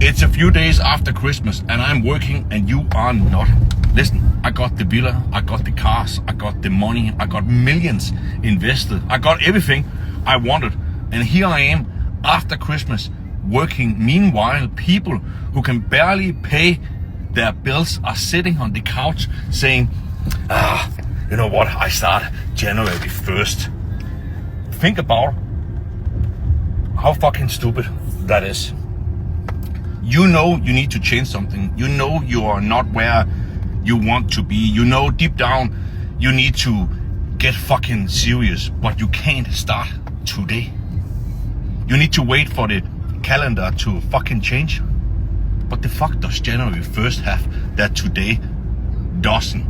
It's a few days after Christmas and I'm working and you are not. Listen, I got the villa, I got the cars, I got the money, I got millions invested. I got everything I wanted. And here I am after Christmas working. Meanwhile, people who can barely pay their bills are sitting on the couch saying, you know what, I start January 1st. Think about how fucking stupid that is. You know you need to change something. You know you are not where you want to be. You know deep down you need to get fucking serious, but you can't start today. You need to wait for the calendar to fucking change. What the fuck does January 1st have that today doesn't?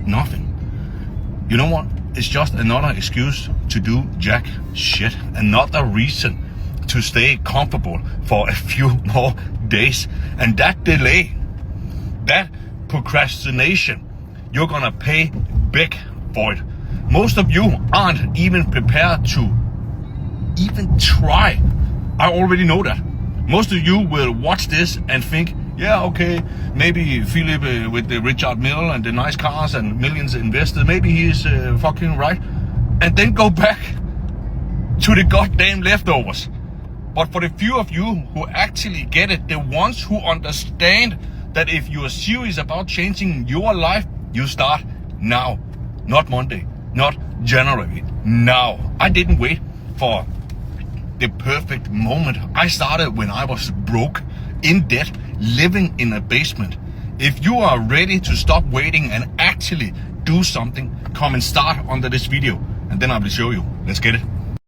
Nothing. You know what? It's just another excuse to do jack shit. Another reason to stay comfortable for a few more days. And that delay, that procrastination, you're gonna pay big for it. Most of you aren't even prepared to even try. I already know that. Most of you will watch this and think, yeah, okay, maybe Philip with the Richard Mille and the nice cars and millions invested, maybe he's fucking right. And then go back to the goddamn leftovers. But for the few of you who actually get it, the ones who understand that if you are serious about changing your life, you start now. Not Monday, not January, now. I didn't wait for the perfect moment. I started when I was broke, in debt, living in a basement. If you are ready to stop waiting and actually do something, come and start under this video and then I will show you. Let's get it.